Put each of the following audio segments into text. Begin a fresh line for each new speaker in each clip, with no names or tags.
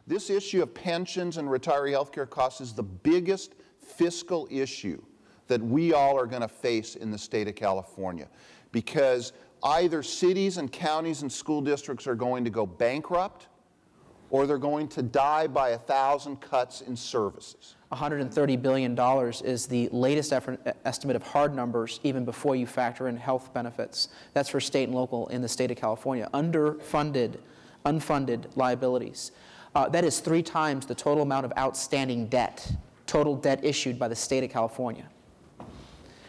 This issue of pensions and retiree health care costs is the biggest fiscal issue that we all are going to face in the state of California, because either cities and counties and school districts are going to go bankrupt, or they're going to die by 1,000 cuts in services.
$130 billion is the latest estimate of hard numbers, even before you factor in health benefits. That's for state and local in the state of California. Unfunded liabilities. That is 3 times the total amount of outstanding debt, total debt issued by the state of California.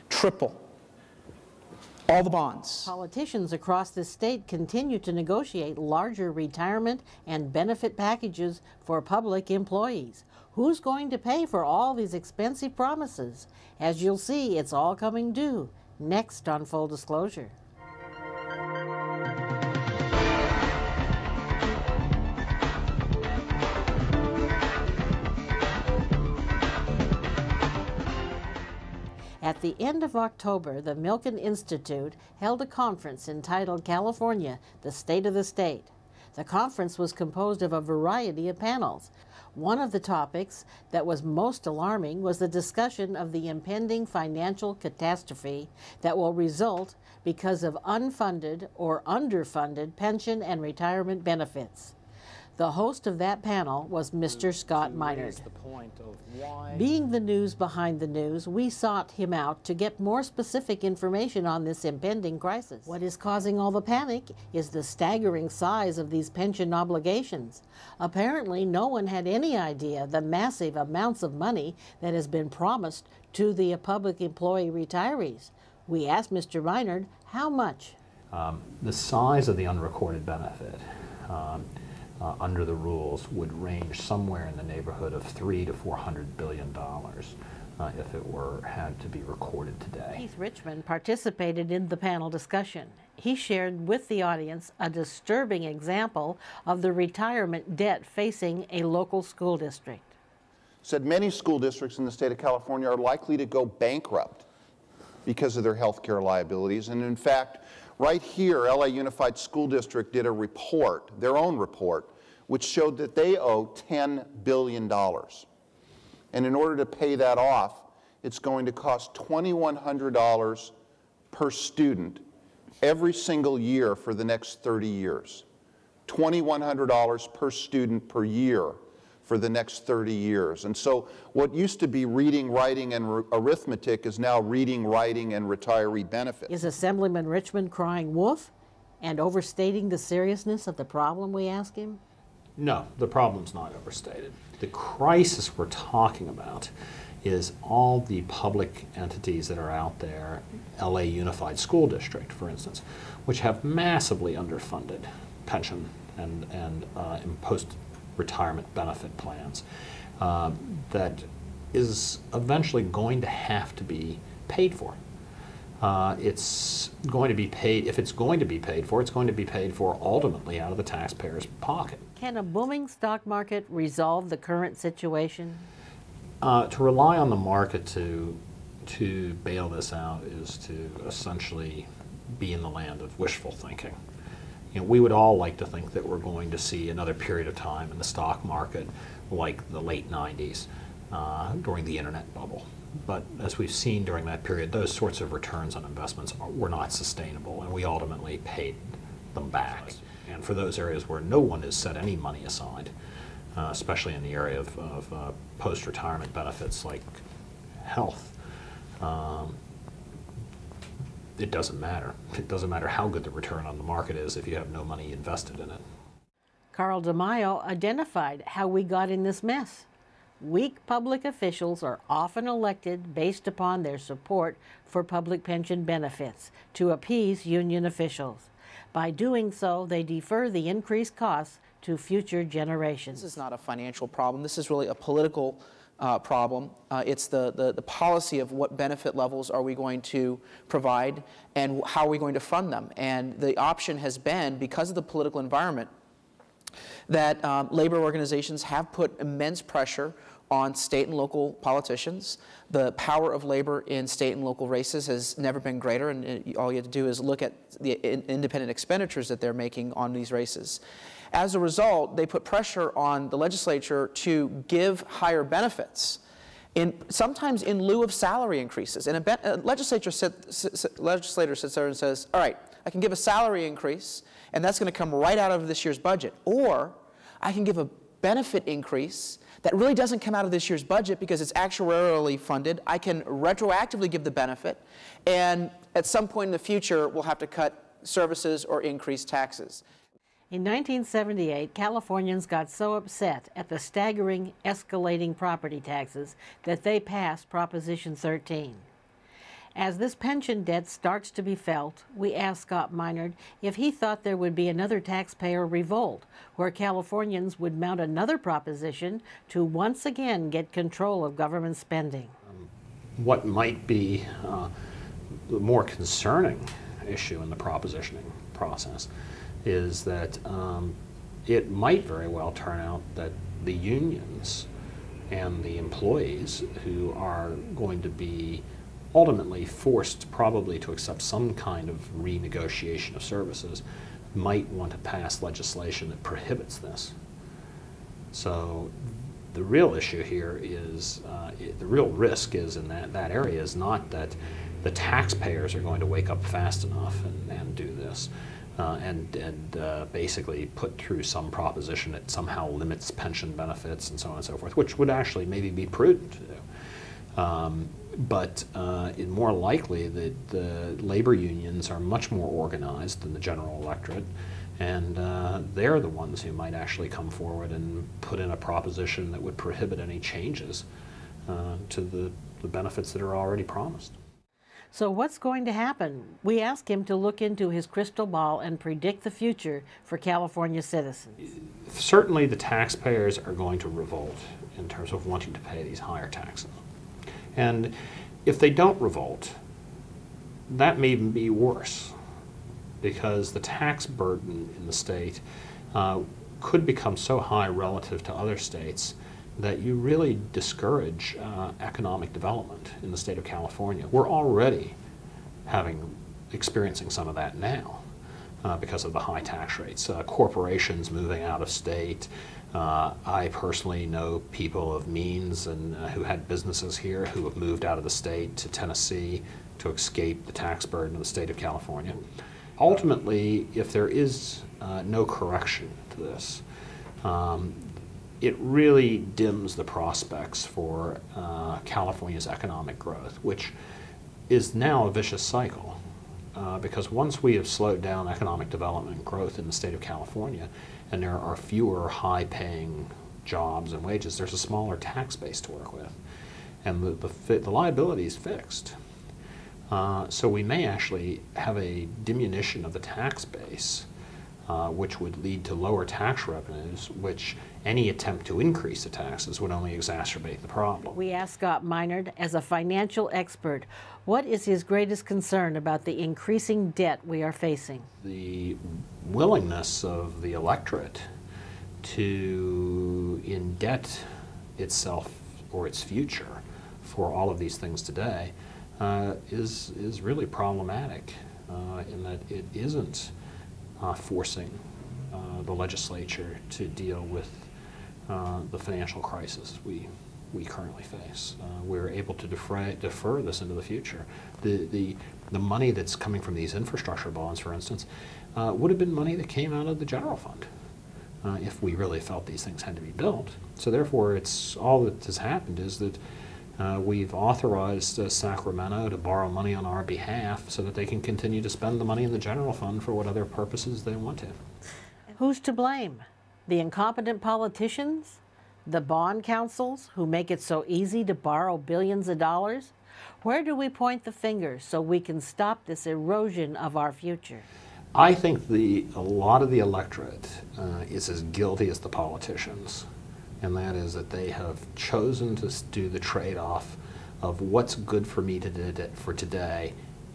Triple. All the bonds.
Politicians across the state continue to negotiate larger retirement and benefit packages for public employees. Who's going to pay for all these expensive promises? As you'll see, it's all coming due. Next on Full Disclosure. At the end of October, the Milken Institute held a conference entitled California, the State of the State. The conference was composed of a variety of panels. One of the topics that was most alarming was the discussion of the impending financial catastrophe that will result because of unfunded or underfunded pension and retirement benefits. The host of that panel was Mr. Scott Minerd. Being the news behind the news, we sought him out to get more specific information on this impending crisis. What is causing all the panic is the staggering size of these pension obligations. Apparently, no one had any idea the massive amounts of money that has been promised to the public employee retirees. We asked Mr. Minerd how much.
The size of the unrecorded benefit under the rules would range somewhere in the neighborhood of $300 to $400 billion if it had to be recorded today.
Keith Richmond participated in the panel discussion. He shared with the audience a disturbing example of the retirement debt facing a local school district.
Said many school districts in the state of California are likely to go bankrupt because of their health care liabilities. And in fact, right here, LA Unified School District did a report, their own report, which showed that they owe $10 billion. And in order to pay that off, it's going to cost $2,100 per student every single year for the next 30 years. $2,100 per student per year for the next 30 years. And so what used to be reading, writing, and arithmetic is now reading, writing, and retiree benefits.
Is Assemblyman Richmond crying wolf and overstating the seriousness of the problem, we ask him?
No, the problem's not overstated. The crisis we're talking about is all the public entities that are out there, LA Unified School District, for instance, which have massively underfunded pension and post-retirement benefit plans that is eventually going to have to be paid for. It's going to be paid, if it's going to be paid for, it's going to be paid for ultimately out of the taxpayer's pocket.
Can a booming stock market resolve the current situation?
To rely on the market to bail this out is to essentially be in the land of wishful thinking. You know, we would all like to think that we're going to see another period of time in the stock market like the late 90s during the internet bubble. But as we've seen during that period, those sorts of returns on investments were not sustainable, and we ultimately paid them back. And for those areas where no one has set any money aside, especially in the area of post-retirement benefits like health, it doesn't matter. It doesn't matter how good the return on the market is if you have no money invested in it.
Carl DeMaio identified how we got in this mess. Weak public officials are often elected based upon their support for public pension benefits to appease union officials. By doing so, they defer the increased costs to future generations.
This is not a financial problem. This is really a political problem. It's the policy of what benefit levels are we going to provide and how are we going to fund them. And the option has been, because of the political environment, that labor organizations have put immense pressure on state and local politicians. The power of labor in state and local races has never been greater, and all you have to do is look at the independent expenditures that they're making on these races. As a result, they put pressure on the legislature to give higher benefits, sometimes in lieu of salary increases. And a legislator sits there and says, all right, I can give a salary increase, and that's going to come right out of this year's budget. Or I can give a benefit increase that really doesn't come out of this year's budget because it's actuarially funded. I can retroactively give the benefit, and at some point in the future, we'll have to cut services or increase taxes.
In 1978, Californians got so upset at the staggering, escalating property taxes that they passed Proposition 13. As this pension debt starts to be felt, we asked Scott Minard if he thought there would be another taxpayer revolt, where Californians would mount another proposition to once again get control of government spending.
What might be the more concerning issue in the propositioning process is that it might very well turn out that the unions and the employees who are going to be ultimately forced probably to accept some kind of renegotiation of services might want to pass legislation that prohibits this. So the real issue here is, the real risk is in that area is not that the taxpayers are going to wake up fast enough and do this and basically put through some proposition that somehow limits pension benefits and so on and so forth, which would actually maybe be prudent to do. But it's more likely that the labor unions are much more organized than the general electorate, and they're the ones who might actually come forward and put in a proposition that would prohibit any changes to the benefits that are already promised.
So what's going to happen? We asked him to look into his crystal ball and predict the future for California citizens.
Certainly the taxpayers are going to revolt in terms of wanting to pay these higher taxes. And if they don't revolt, that may even be worse, because the tax burden in the state could become so high relative to other states that you really discourage economic development in the state of California. We're already experiencing some of that now because of the high tax rates. Corporations moving out of state. I personally know people of means and who had businesses here who have moved out of the state to Tennessee to escape the tax burden of the state of California. Ultimately, if there is no correction to this, it really dims the prospects for California's economic growth, which is now a vicious cycle. Because once we have slowed down economic development and growth in the state of California, and there are fewer high-paying jobs and wages, there's a smaller tax base to work with. And the liability is fixed. So we may actually have a diminution of the tax base, which would lead to lower tax revenues, which any attempt to increase the taxes would only exacerbate the problem.
We asked Scott Minard, as a financial expert, what is his greatest concern about the increasing debt we are facing?
The willingness of the electorate to indebt itself or its future for all of these things today is really problematic in that it isn't forcing the legislature to deal with the financial crisis we currently face. We're able to defer this into the future. The money that's coming from these infrastructure bonds, for instance, would have been money that came out of the general fund if we really felt these things had to be built. So therefore, all that has happened is that we've authorized Sacramento to borrow money on our behalf so that they can continue to spend the money in the general fund for what other purposes they want to.
Who's to blame? The incompetent politicians? The bond councils who make it so easy to borrow billions of dollars? Where do we point the finger so we can stop this erosion of our future?
I think a lot of the electorate is as guilty as the politicians. And that is that they have chosen to do the trade-off of what's good for me for today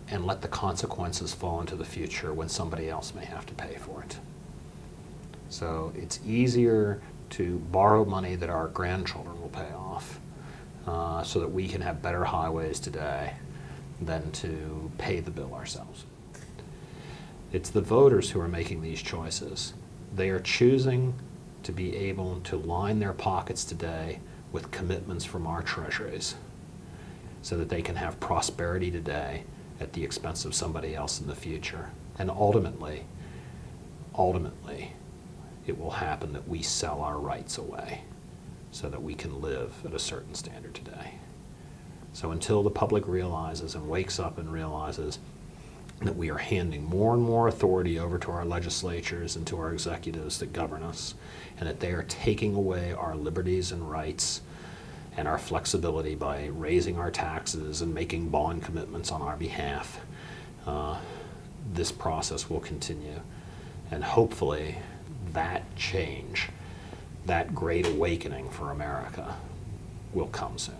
and let the consequences fall into the future when somebody else may have to pay for it. So it's easier to borrow money that our grandchildren will pay off so that we can have better highways today than to pay the bill ourselves. It's the voters who are making these choices. They are choosing to be able to line their pockets today with commitments from our treasuries so that they can have prosperity today at the expense of somebody else in the future. And ultimately, it will happen that we sell our rights away so that we can live at a certain standard today. So until the public realizes and wakes up and realizes that we are handing more and more authority over to our legislatures and to our executives that govern us, and that they are taking away our liberties and rights and our flexibility by raising our taxes and making bond commitments on our behalf, this process will continue. And hopefully that change, that great awakening for America, will come soon.